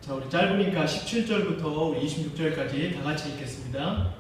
자, 우리 짧으니까 17절부터 우리 26절까지 다 같이 읽겠습니다.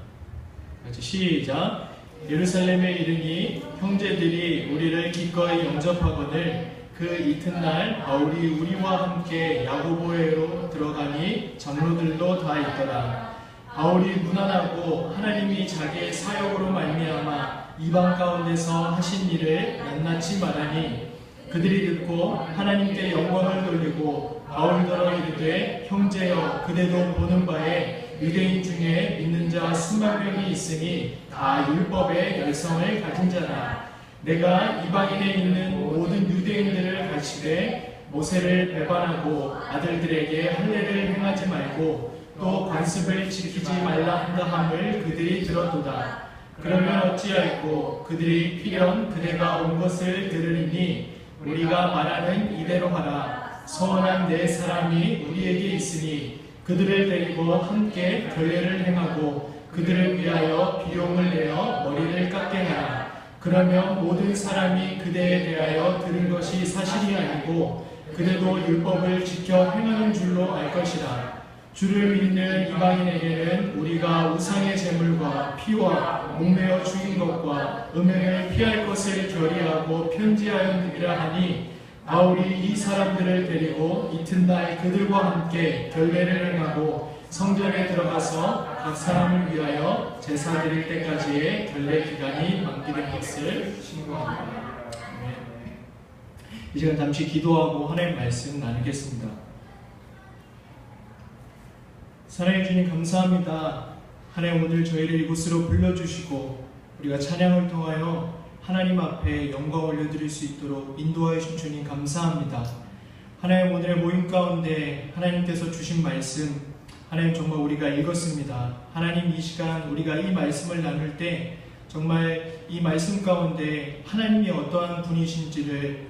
같이 시작. 예루살렘에 이르니 형제들이 우리를 기꺼이 영접하거늘 그 이튿날 바울이 우리와 함께 야고보에로 들어가니 장로들도 다 있더라. 바울이 무난하고 하나님이 자기의 사역으로 말미암아 이방 가운데서 하신 일을 낱낱이 말하니 그들이 듣고 하나님께 영광을 돌리고 바울더러 이르되 형제여 그대도 보는 바에 유대인 중에 믿는 자 수만 명이 있으니 다 율법의 열성을 가진 자라. 내가 이방인에 있는 모든 유대인들을 가르치되 모세를 배반하고 아들들에게 할례를 행하지 말고 또 관습을 지키지 말라 한다 함을 그들이 들었도다. 그러면 어찌하였고 그들이 필연 그대가 온 것을 들으리니 우리가 말하는 이대로 하라. 서원한 네 사람이 우리에게 있으니 그들을 데리고 함께 결례를 행하고 그들을 위하여 비용을 내어 머리를 깎게 하라. 그러면 모든 사람이 그대에 대하여 들은 것이 사실이 아니고 그대도 율법을 지켜 행하는 줄로 알 것이라. 주를 믿는 이방인에게는 우리가 우상의 제물과 피와 목매어 죽인 것과 음행을 피할 것을 결의하고 편지하였느니라 하니 바울이 이 사람들을 데리고 이튿날 그들과 함께 결례를 행하고 성전에 들어가서 각 사람을 위하여 제사 드릴 때까지의 결례 기간이 만기된 것을 신고합니다. 이 시간 잠시 기도하고 하나님의 말씀 나누겠습니다. 사랑해 주님 감사합니다. 하나님 오늘 저희를 이곳으로 불러주시고 우리가 찬양을 통하여 하나님 앞에 영광 올려드릴 수 있도록 인도하여 주신 주님 감사합니다. 하나님 오늘의 모임 가운데 하나님께서 주신 말씀 하나님 정말 우리가 읽었습니다. 하나님 이 시간 우리가 이 말씀을 나눌 때 정말 이 말씀 가운데 하나님이 어떠한 분이신지를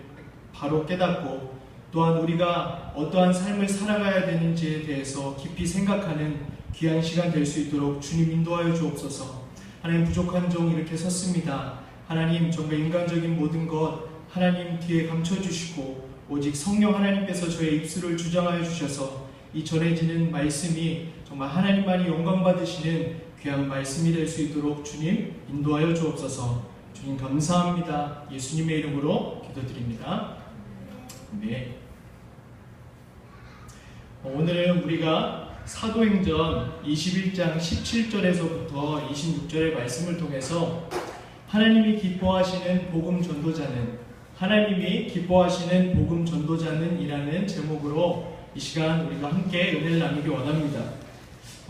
바로 깨닫고 또한 우리가 어떠한 삶을 살아가야 되는지에 대해서 깊이 생각하는 귀한 시간 될 수 있도록 주님 인도하여 주옵소서. 하나님 부족한 종 이렇게 섰습니다. 하나님 정말 인간적인 모든 것 하나님 뒤에 감춰주시고 오직 성령 하나님께서 저의 입술을 주장하여 주셔서 이 전해지는 말씀이 정말 하나님만이 영광 받으시는 귀한 말씀이 될 수 있도록 주님 인도하여 주옵소서. 주님 감사합니다. 예수님의 이름으로 기도드립니다. 네. 오늘은 우리가 사도행전 21장 17절에서부터 26절의 말씀을 통해서 하나님이 기뻐하시는 복음 전도자는 하나님이 기뻐하시는 복음 전도자는 이라는 제목으로 이 시간 우리가 함께 은혜를 나누기 원합니다.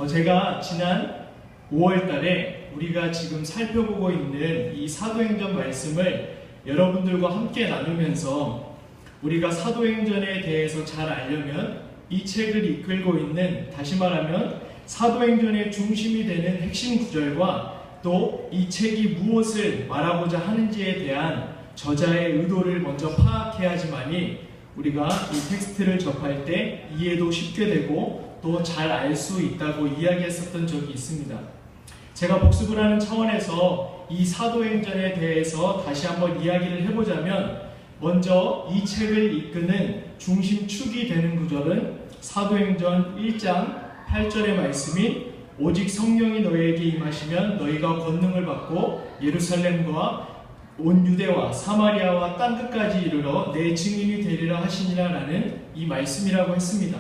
제가 지난 5월 달에 우리가 지금 살펴보고 있는 이 사도행전 말씀을 여러분들과 함께 나누면서 우리가 사도행전에 대해서 잘 알려면 이 책을 이끌고 있는, 다시 말하면 사도행전의 중심이 되는 핵심 구절과 또 이 책이 무엇을 말하고자 하는지에 대한 저자의 의도를 먼저 파악해야지만이 우리가 이 텍스트를 접할 때 이해도 쉽게 되고 또 잘 알 수 있다고 이야기했었던 적이 있습니다. 제가 복습을 하는 차원에서 이 사도행전에 대해서 다시 한번 이야기를 해보자면 먼저 이 책을 이끄는 중심축이 되는 구절은 사도행전 1장 8절의 말씀인 오직 성령이 너희에게 임하시면 너희가 권능을 받고 예루살렘과 온 유대와 사마리아와 땅끝까지 이르러 내 증인이 되리라 하시니라 라는 이 말씀이라고 했습니다.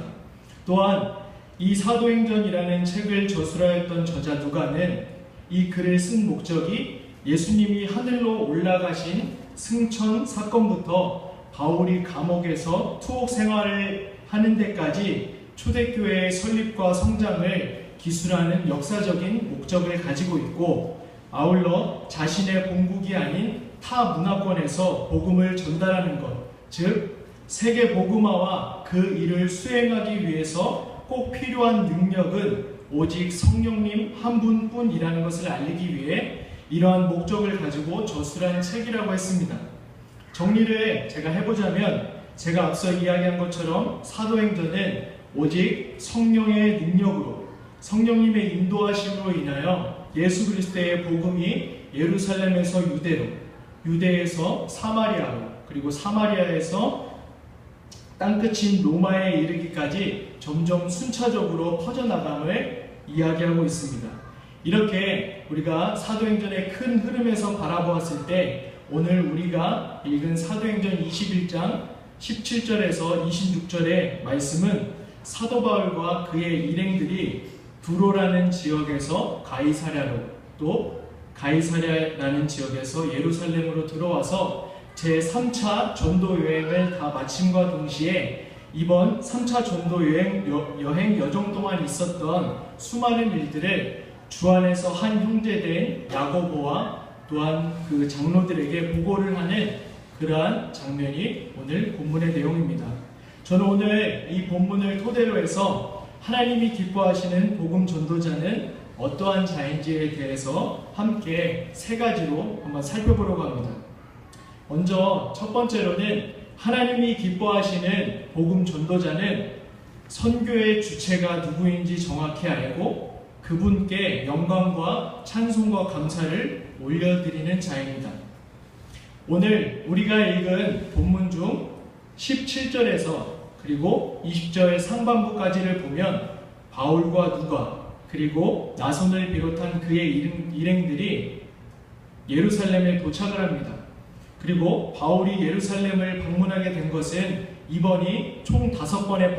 또한 이 사도행전이라는 책을 저술하였던 저자 누가는 이 글을 쓴 목적이 예수님이 하늘로 올라가신 승천 사건부터 바울이 감옥에서 투옥 생활을 하는 데까지 초대교회의 설립과 성장을 기술하는 역사적인 목적을 가지고 있고 아울러 자신의 본국이 아닌 타 문화권에서 복음을 전달하는 것, 즉 세계 복음화와 그 일을 수행하기 위해서 꼭 필요한 능력은 오직 성령님 한 분뿐이라는 것을 알리기 위해 이러한 목적을 가지고 저술한 책이라고 했습니다. 정리를 제가 해보자면 제가 앞서 이야기한 것처럼 사도행전은 오직 성령의 능력으로 성령님의 인도하심으로 인하여 예수 그리스도의 복음이 예루살렘에서 유대로, 유대에서 사마리아로, 그리고 사마리아에서 땅끝인 로마에 이르기까지 점점 순차적으로 퍼져나감을 이야기하고 있습니다. 이렇게 우리가 사도행전의 큰 흐름에서 바라보았을 때 오늘 우리가 읽은 사도행전 21장 17절에서 26절의 말씀은 사도 바울과 그의 일행들이 두로라는 지역에서 가이사랴로, 또 가이사랴라는 지역에서 예루살렘으로 들어와서 제3차 전도 여행을 다 마침과 동시에 이번 3차 전도 여행 여정 동안 있었던 수많은 일들을 주 안에서 한 형제된 야고보와 또한 그 장로들에게 보고를 하는 그러한 장면이 오늘 본문의 내용입니다. 저는 오늘 이 본문을 토대로 해서 하나님이 기뻐하시는 복음 전도자는 어떠한 자인지에 대해서 함께 세 가지로 한번 살펴보려고 합니다. 먼저 첫 번째로는 하나님이 기뻐하시는 복음 전도자는 선교의 주체가 누구인지 정확히 알고 그분께 영광과 찬송과 감사를 올려드리는 자입니다. 오늘 우리가 읽은 본문 중 17절에서 그리고 20절 상반부까지를 보면 바울과 누가 그리고 나손을 비롯한 그의 일행들이 예루살렘에 도착을 합니다. 그리고 바울이 예루살렘을 방문하게 된 것은 이번이 총 5번의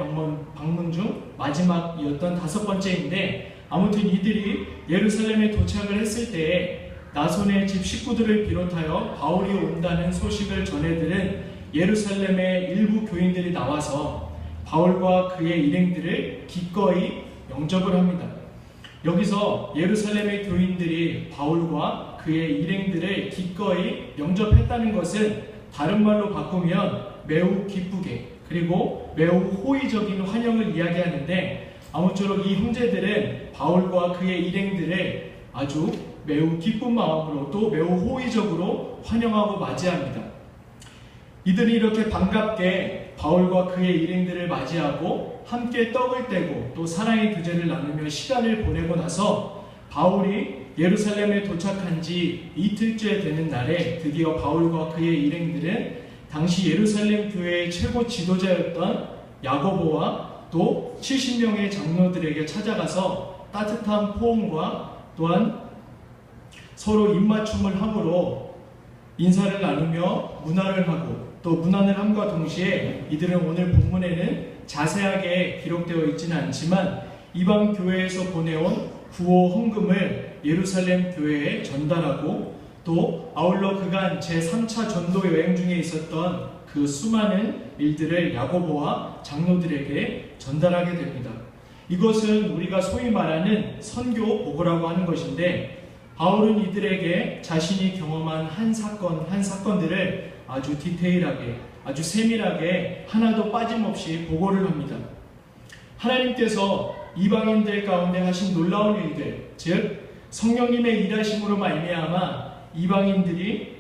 방문 중 마지막이었던 5번째인데 아무튼 이들이 예루살렘에 도착을 했을 때에 나손의 집 식구들을 비롯하여 바울이 온다는 소식을 전해들은 예루살렘의 일부 교인들이 나와서 바울과 그의 일행들을 기꺼이 영접을 합니다. 여기서 예루살렘의 교인들이 바울과 그의 일행들을 기꺼이 영접했다는 것은 다른 말로 바꾸면 매우 기쁘게 그리고 매우 호의적인 환영을 이야기하는데 아무쪼록 이 형제들은 바울과 그의 일행들을 아주 매우 기쁜 마음으로 또 매우 호의적으로 환영하고 맞이합니다. 이들이 이렇게 반갑게 바울과 그의 일행들을 맞이하고 함께 떡을 떼고 또 사랑의 교제를 나누며 시간을 보내고 나서 바울이 예루살렘에 도착한 지 이틀째 되는 날에 드디어 바울과 그의 일행들은 당시 예루살렘 교회의 최고 지도자였던 야고보와 또 70명의 장로들에게 찾아가서 따뜻한 포옹과 또한 서로 입맞춤을 함으로 인사를 나누며 문화를 하고 또 문안을 함과 동시에 이들은 오늘 본문에는 자세하게 기록되어 있지는 않지만 이방 교회에서 보내온 구호 헌금을 예루살렘 교회에 전달하고 또 아울러 그간 제3차 전도 여행 중에 있었던 그 수많은 일들을 야고보와 장로들에게 전달하게 됩니다. 이것은 우리가 소위 말하는 선교 보고라고 하는 것인데 바울은 이들에게 자신이 경험한 한 사건들을 아주 디테일하게 아주 세밀하게 하나도 빠짐없이 보고를 합니다. 하나님께서 이방인들 가운데 하신 놀라운 일들, 즉 성령님의 일하심으로 말미암아 이방인들이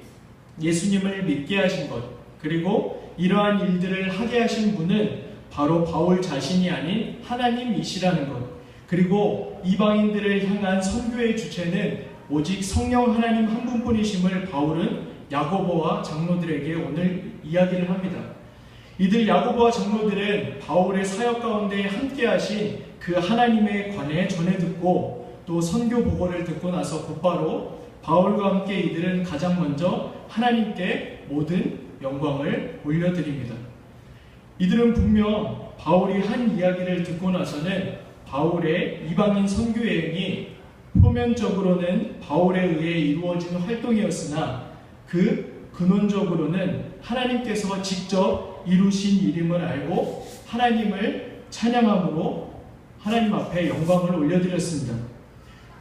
예수님을 믿게 하신 것, 그리고 이러한 일들을 하게 하신 분은 바로 바울 자신이 아닌 하나님이시라는 것, 그리고 이방인들을 향한 선교의 주체는 오직 성령 하나님 한 분뿐이심을 바울은 야고보와 장로들에게 오늘 이야기를 합니다. 이들 야고보와 장로들은 바울의 사역 가운데 함께 하신 그 하나님에 관해 전해 듣고 또 선교 보고를 듣고 나서 곧바로 바울과 함께 이들은 가장 먼저 하나님께 모든 영광을 올려드립니다. 이들은 분명 바울이 한 이야기를 듣고 나서는 바울의 이방인 선교 여행이 표면적으로는 바울에 의해 이루어진 활동이었으나 그 근원적으로는 하나님께서 직접 이루신 일임을 알고 하나님을 찬양함으로 하나님 앞에 영광을 올려드렸습니다.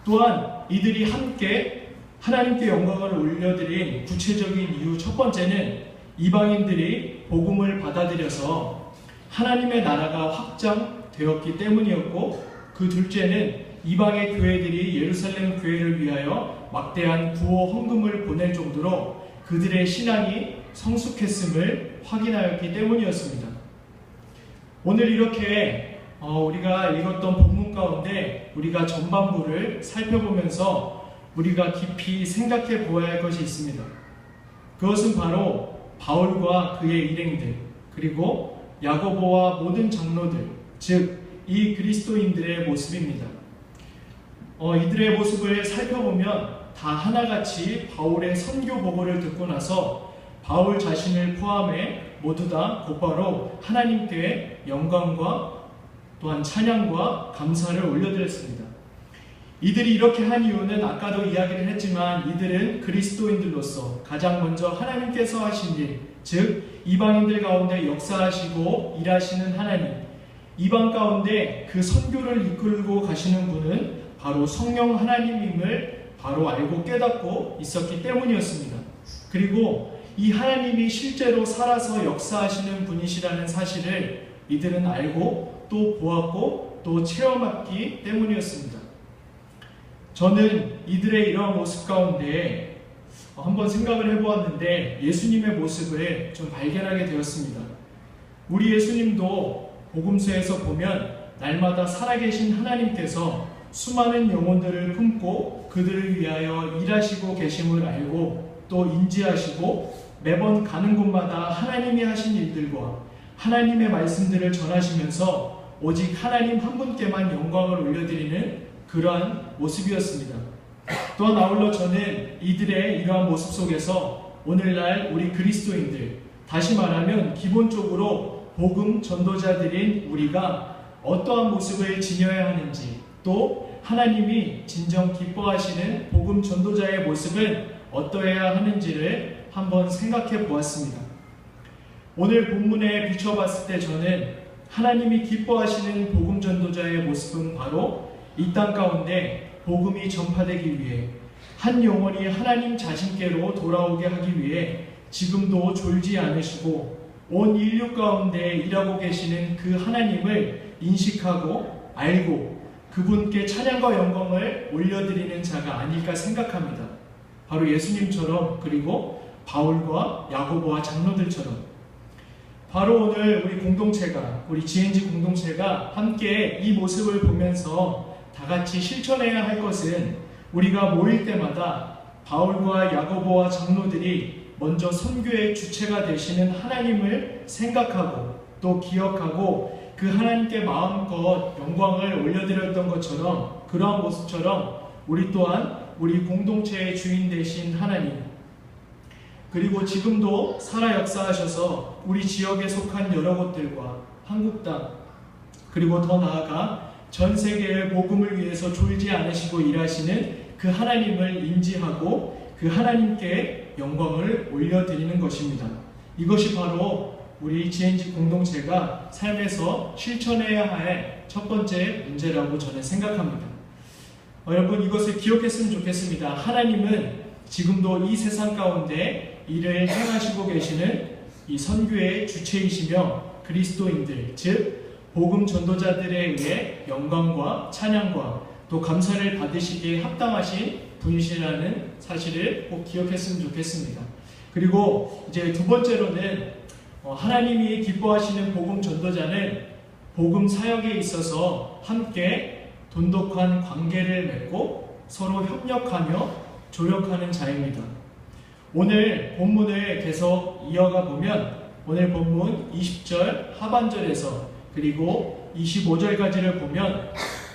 또한 이들이 함께 하나님께 영광을 올려드린 구체적인 이유 첫 번째는 이방인들이 복음을 받아들여서 하나님의 나라가 확장되었기 때문이었고 그 둘째는 이방의 교회들이 예루살렘 교회를 위하여 막대한 구호 헌금을 보낼 정도로 그들의 신앙이 성숙했음을 확인하였기 때문이었습니다. 오늘 이렇게 우리가 읽었던 본문 가운데 우리가 전반부를 살펴보면서 우리가 깊이 생각해 보아야 할 것이 있습니다. 그것은 바로 바울과 그의 일행들 그리고 야고보와 모든 장로들, 즉 이 그리스도인들의 모습입니다. 이들의 모습을 살펴보면 다 하나같이 바울의 선교 보고를 듣고 나서 바울 자신을 포함해 모두 다 곧바로 하나님께 영광과 또한 찬양과 감사를 올려드렸습니다. 이들이 이렇게 한 이유는 아까도 이야기를 했지만 이들은 그리스도인들로서 가장 먼저 하나님께서 하신 일, 즉 이방인들 가운데 역사하시고 일하시는 하나님, 이방 가운데 그 선교를 이끌고 가시는 분은 바로 성령 하나님임을 바로 알고 깨닫고 있었기 때문이었습니다. 그리고 이 하나님이 실제로 살아서 역사하시는 분이시라는 사실을 이들은 알고 또 보았고 또 체험했기 때문이었습니다. 저는 이들의 이러한 모습 가운데 한번 생각을 해보았는데 예수님의 모습을 좀 발견하게 되었습니다. 우리 예수님도 복음서에서 보면 날마다 살아계신 하나님께서 수많은 영혼들을 품고 그들을 위하여 일하시고 계심을 알고 또 인지하시고 매번 가는 곳마다 하나님이 하신 일들과 하나님의 말씀들을 전하시면서 오직 하나님 한 분께만 영광을 올려드리는 그러한 모습이었습니다. 또한 아울러 저는 이들의 이러한 모습 속에서 오늘날 우리 그리스도인들, 다시 말하면 기본적으로 복음 전도자들인 우리가 어떠한 모습을 지녀야 하는지, 또 하나님이 진정 기뻐하시는 복음 전도자의 모습은 어떠해야 하는지를 한번 생각해 보았습니다. 오늘 본문에 비춰봤을 때 저는 하나님이 기뻐하시는 복음 전도자의 모습은 바로 이 땅 가운데 복음이 전파되기 위해 한 영혼이 하나님 자신께로 돌아오게 하기 위해 지금도 졸지 않으시고 온 인류 가운데 일하고 계시는 그 하나님을 인식하고 알고 그분께 찬양과 영광을 올려드리는 자가 아닐까 생각합니다. 바로 예수님처럼, 그리고 바울과 야고보와 장로들처럼. 바로 오늘 우리 공동체가, 우리 GNG 공동체가 함께 이 모습을 보면서 다 같이 실천해야 할 것은 우리가 모일 때마다 바울과 야고보와 장로들이 먼저 선교의 주체가 되시는 하나님을 생각하고 또 기억하고 그 하나님께 마음껏 영광을 올려드렸던 것처럼, 그러한 모습처럼 우리 또한 우리 공동체의 주인 되신 하나님, 그리고 지금도 살아 역사하셔서 우리 지역에 속한 여러 곳들과 한국 땅, 그리고 더 나아가 전 세계의 복음을 위해서 졸지 않으시고 일하시는 그 하나님을 인지하고 그 하나님께 영광을 올려드리는 것입니다. 이것이 바로 우리 GNG 공동체가 삶에서 실천해야 할 첫 번째 문제라고 저는 생각합니다. 여러분, 이것을 기억했으면 좋겠습니다. 하나님은 지금도 이 세상 가운데 일을 행하시고 계시는 이 선교의 주체이시며 그리스도인들, 즉 복음 전도자들에 의해 영광과 찬양과 또 감사를 받으시기에 합당하신 분이시라는 사실을 꼭 기억했으면 좋겠습니다. 그리고 이제 두 번째로는 하나님이 기뻐하시는 복음 전도자는 복음 사역에 있어서 함께 돈독한 관계를 맺고 서로 협력하며 조력하는 자입니다. 오늘 본문을 계속 이어가 보면 오늘 본문 20절 하반절에서 그리고 25절까지를 보면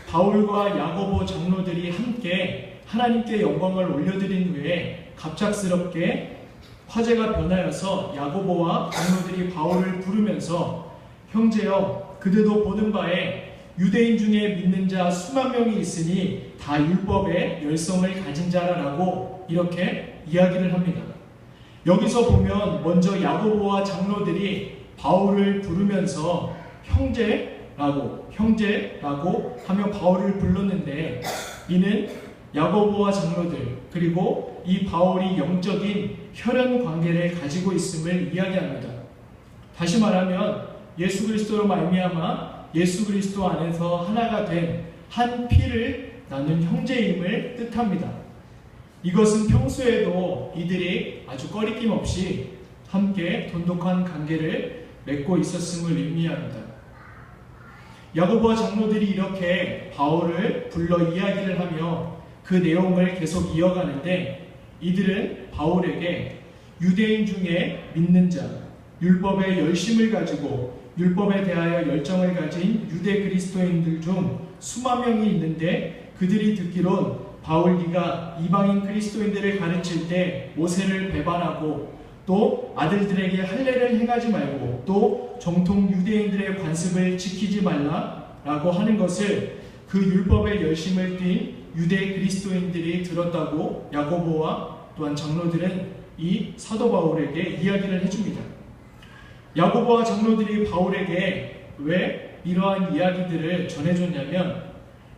바울과 야고보 장로들이 함께 하나님께 영광을 올려드린 후에 갑작스럽게 화제가 변하여서 야고보와 장로들이 바울을 부르면서 형제여, 그대도 보는 바에 유대인 중에 믿는 자 수만 명이 있으니 다 율법의 열성을 가진 자라라고 이렇게 이야기를 합니다. 여기서 보면 먼저 야고보와 장로들이 바울을 부르면서 형제라고 하며 바울을 불렀는데, 이는 야고보와 장로들 그리고 이 바울이 영적인 혈연 관계를 가지고 있음을 이야기합니다. 다시 말하면 예수 그리스도로 말미암아 예수 그리스도 안에서 하나가 된 한 피를 나눈 형제임을 뜻합니다. 이것은 평소에도 이들이 아주 꺼리낌 없이 함께 돈독한 관계를 맺고 있었음을 의미합니다. 야고보와 장로들이 이렇게 바울을 불러 이야기를 하며 그 내용을 계속 이어가는데, 이들은 바울에게 유대인 중에 믿는 자, 율법의 열심을 가지고 율법에 대하여 열정을 가진 유대 그리스도인들 중 수만 명이 있는데 그들이 듣기론 바울 네가 이방인 그리스도인들을 가르칠 때 모세를 배반하고 또 아들들에게 할례를 행하지 말고 또 정통 유대인들의 관습을 지키지 말라라고 하는 것을 그 율법의 열심을 띈 유대 그리스도인들이 들었다고 야고보와 또한 장로들은 이 사도 바울에게 이야기를 해줍니다. 야고보와 장로들이 바울에게 왜 이러한 이야기들을 전해줬냐면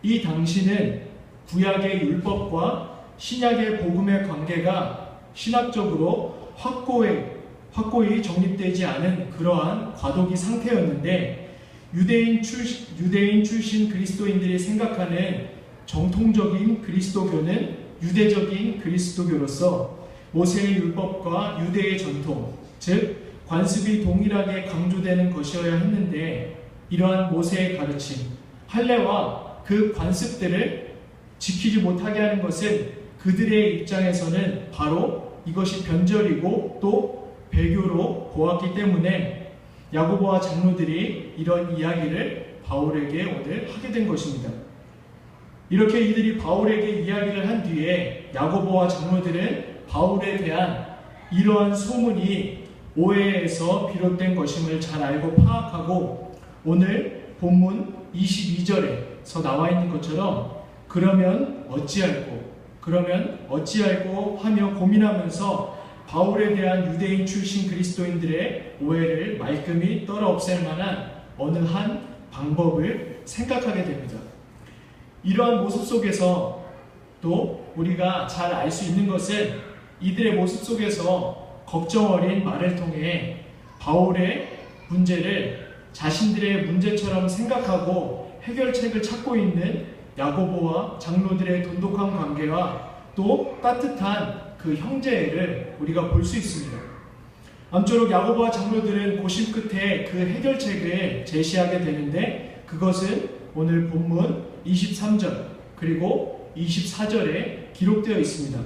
이 당시는 구약의 율법과 신약의 복음의 관계가 신학적으로 확고히 정립되지 않은 그러한 과도기 상태였는데 유대인 출신 그리스도인들이 생각하는 정통적인 그리스도교는 유대적인 그리스도교로서 모세의 율법과 유대의 전통, 즉 관습이 동일하게 강조되는 것이어야 했는데 이러한 모세의 가르침, 할례와 그 관습들을 지키지 못하게 하는 것은 그들의 입장에서는 바로 이것이 변절이고 또 배교로 보았기 때문에 야고보와 장로들이 이런 이야기를 바울에게 오늘 하게 된 것입니다. 이렇게 이들이 바울에게 이야기를 한 뒤에 야고보와 장로들은 바울에 대한 이러한 소문이 오해에서 비롯된 것임을 잘 알고 파악하고 오늘 본문 22절에서 나와 있는 것처럼 그러면 어찌할꼬 하며 고민하면서 바울에 대한 유대인 출신 그리스도인들의 오해를 말끔히 떨어 없앨 만한 어느 한 방법을 생각하게 됩니다. 이러한 모습 속에서 또 우리가 잘 알 수 있는 것은 이들의 모습 속에서 걱정 어린 말을 통해 바울의 문제를 자신들의 문제처럼 생각하고 해결책을 찾고 있는 야고보와 장로들의 돈독한 관계와 또 따뜻한 그 형제애를 우리가 볼 수 있습니다. 아무쪼록 야고보와 장로들은 고심 끝에 그 해결책을 제시하게 되는데 그것은 오늘 본문 23절 그리고 24절에 기록되어 있습니다.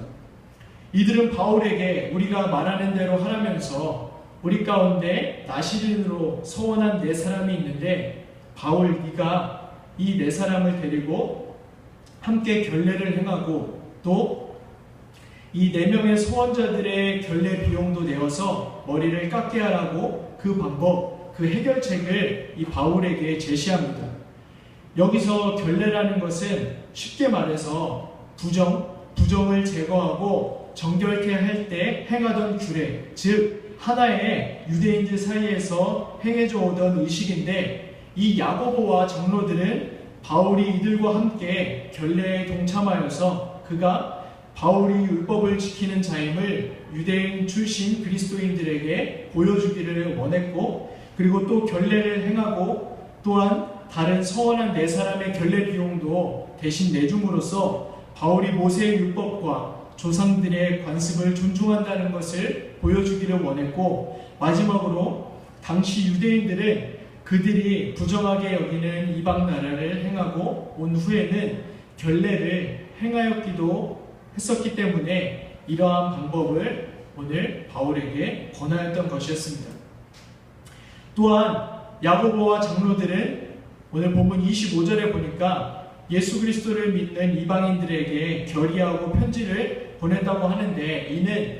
이들은 바울에게 우리가 말하는 대로 하라면서 우리 가운데 나시린으로 서원한 네 사람이 있는데 바울 네가 이 네 사람을 데리고 함께 결례를 행하고 또 이 네 명의 서원자들의 결례 비용도 내어서 머리를 깎게 하라고 그 방법, 그 해결책을 이 바울에게 제시합니다. 여기서 결례라는 것은 쉽게 말해서 부정을 제거하고 정결케 할 때 행하던 규례, 즉 하나의 유대인들 사이에서 행해져 오던 의식인데 이 야고보와 장로들은 바울이 이들과 함께 결례에 동참하여서 그가 바울이 율법을 지키는 자임을 유대인 출신 그리스도인들에게 보여주기를 원했고 그리고 또 결례를 행하고 또한 다른 서원한 네 사람의 결례 비용도 대신 내줌으로써 바울이 모세의 율법과 조상들의 관습을 존중한다는 것을 보여주기를 원했고 마지막으로 당시 유대인들은 그들이 부정하게 여기는 이방 나라를 행하고 온 후에는 결례를 행하였기도 했었기 때문에 이러한 방법을 오늘 바울에게 권하였던 것이었습니다. 또한 야고보와 장로들은 오늘 본문 25절에 보니까 예수 그리스도를 믿는 이방인들에게 결의하고 편지를 보냈다고 하는데 이는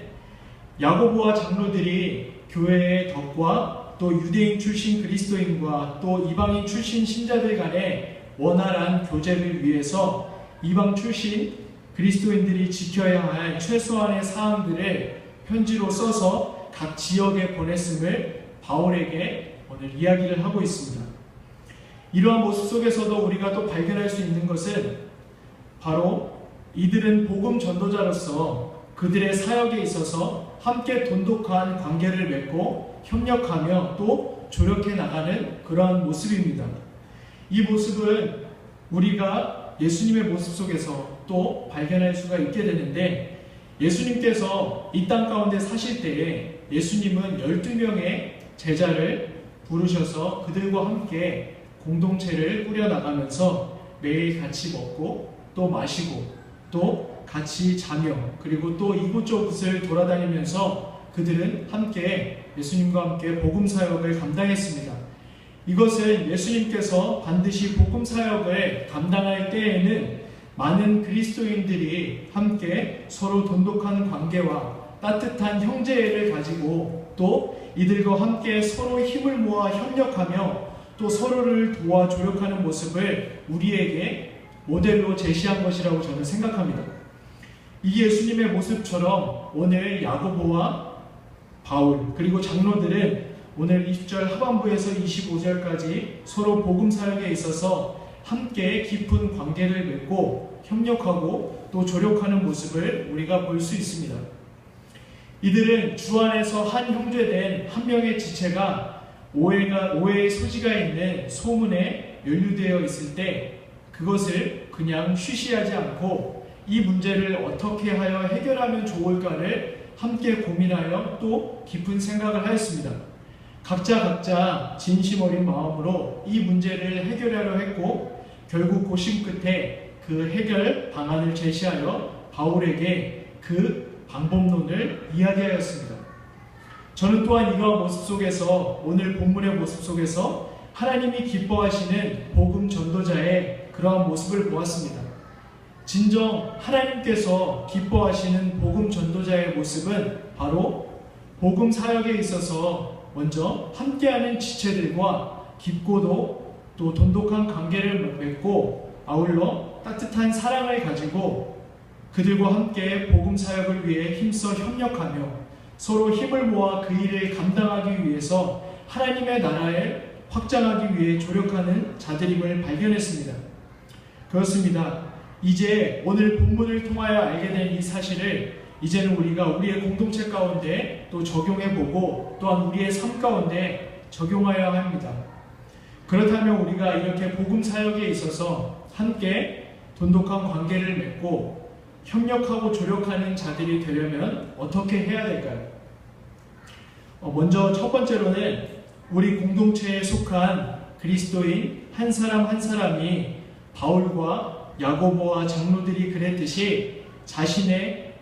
야고보와 장로들이 교회의 덕과 또 유대인 출신 그리스도인과 또 이방인 출신 신자들 간의 원활한 교제를 위해서 이방 출신 그리스도인들이 지켜야 할 최소한의 사항들을 편지로 써서 각 지역에 보냈음을 바울에게 오늘 이야기를 하고 있습니다. 이러한 모습 속에서도 우리가 또 발견할 수 있는 것은 바로 이들은 복음 전도자로서 그들의 사역에 있어서 함께 돈독한 관계를 맺고 협력하며 또 조력해 나가는 그러한 모습입니다. 이 모습은 우리가 예수님의 모습 속에서 또 발견할 수가 있게 되는데 예수님께서 이 땅 가운데 사실 때에 예수님은 12명의 제자를 부르셔서 그들과 함께 공동체를 꾸려나가면서 매일 같이 먹고 또 마시고 또 같이 자며 그리고 또 이곳저곳을 돌아다니면서 그들은 함께 예수님과 함께 복음 사역을 감당했습니다. 이것은 예수님께서 반드시 복음 사역을 감당할 때에는 많은 그리스도인들이 함께 서로 돈독한 관계와 따뜻한 형제애를 가지고 또 이들과 함께 서로 힘을 모아 협력하며 또 서로를 도와 조력하는 모습을 우리에게 모델로 제시한 것이라고 저는 생각합니다. 이 예수님의 모습처럼 오늘 야고보와 바울 그리고 장로들은 오늘 20절 하반부에서 25절까지 서로 복음 사역에 있어서 함께 깊은 관계를 맺고 협력하고 또 조력하는 모습을 우리가 볼 수 있습니다. 이들은 주 안에서 한 형제된 한 명의 지체가 오해의 소지가 있는 소문에 연루되어 있을 때 그것을 그냥 쉬쉬하지 않고 이 문제를 어떻게 하여 해결하면 좋을까를 함께 고민하여 또 깊은 생각을 하였습니다. 각자 진심 어린 마음으로 이 문제를 해결하려 했고 결국 고심 끝에 그 해결 방안을 제시하여 바울에게 그 방법론을 이야기하였습니다. 저는 또한 이러한 모습 속에서 오늘 본문의 모습 속에서 하나님이 기뻐하시는 복음 전도자의 그러한 모습을 보았습니다. 진정 하나님께서 기뻐하시는 복음 전도자의 모습은 바로 복음 사역에 있어서 먼저 함께하는 지체들과 깊고도 또 돈독한 관계를 맺고 아울러 따뜻한 사랑을 가지고 그들과 함께 복음 사역을 위해 힘써 협력하며 서로 힘을 모아 그 일을 감당하기 위해서 하나님의 나라를 확장하기 위해 조력하는 자들임을 발견했습니다. 그렇습니다. 이제 오늘 본문을 통하여 알게 된 이 사실을 이제는 우리가 우리의 공동체 가운데 또 적용해보고 또한 우리의 삶 가운데 적용하여야 합니다. 그렇다면 우리가 이렇게 복음 사역에 있어서 함께 돈독한 관계를 맺고 협력하고 조력하는 자들이 되려면 어떻게 해야 될까요? 먼저 첫 번째로는 우리 공동체에 속한 그리스도인 한 사람 한 사람이 바울과 야고보와 장로들이 그랬듯이 자신의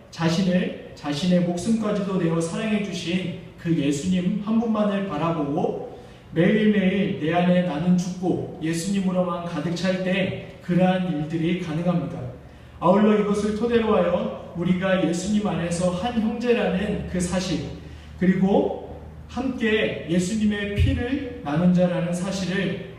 목숨까지도 내어 사랑해 주신 그 예수님 한 분만을 바라보고 매일매일 내 안에 나는 죽고 예수님으로만 가득 찰 때 그러한 일들이 가능합니다. 아울러 이것을 토대로 하여 우리가 예수님 안에서 한 형제라는 그 사실 그리고 함께 예수님의 피를 나눈 자라는 사실을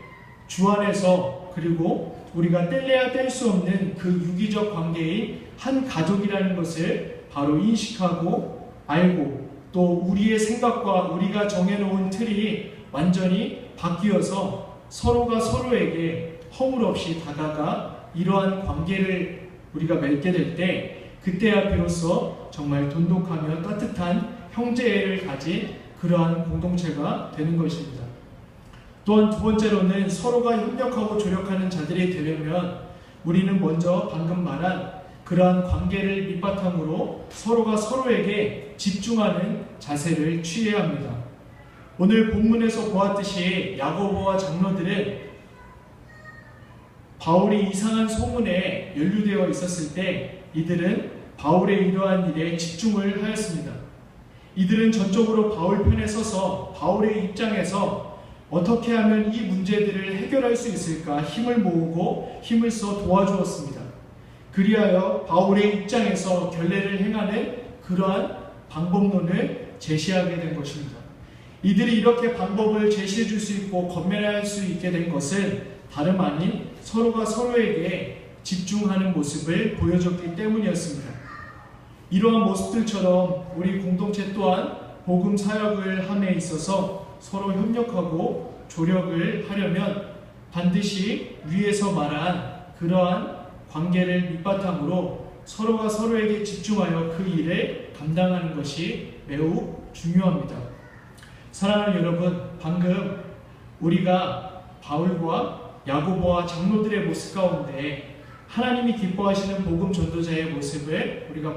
주 안에서 그리고 우리가 뗄래야 뗄 수 없는 그 유기적 관계인 한 가족이라는 것을 바로 인식하고 알고 또 우리의 생각과 우리가 정해놓은 틀이 완전히 바뀌어서 서로가 서로에게 허물 없이 다가가 이러한 관계를 우리가 맺게 될 때 그때야 비로소 정말 돈독하며 따뜻한 형제애를 가진 그러한 공동체가 되는 것입니다. 또한 두 번째로는 서로가 협력하고 조력하는 자들이 되려면 우리는 먼저 방금 말한 그러한 관계를 밑바탕으로 서로가 서로에게 집중하는 자세를 취해야 합니다. 오늘 본문에서 보았듯이 야고보와 장로들은 바울이 이상한 소문에 연루되어 있었을 때 이들은 바울의 이러한 일에 집중을 하였습니다. 이들은 전적으로 바울 편에 서서 바울의 입장에서 어떻게 하면 이 문제들을 해결할 수 있을까 힘을 모으고 힘을 써 도와주었습니다. 그리하여 바울의 입장에서 결례를 행하는 그러한 방법론을 제시하게 된 것입니다. 이들이 이렇게 방법을 제시해 줄 수 있고 권면할 수 있게 된 것은 다름 아닌 서로가 서로에게 집중하는 모습을 보여줬기 때문이었습니다. 이러한 모습들처럼 우리 공동체 또한 복음 사역을 함에 있어서 서로 협력하고 조력을 하려면 반드시 위에서 말한 그러한 관계를 밑바탕으로 서로가 서로에게 집중하여 그 일을 감당하는 것이 매우 중요합니다. 사랑하는 여러분, 방금 우리가 바울과 야고보와 장로들의 모습 가운데 하나님이 기뻐하시는 복음 전도자의 모습을 우리가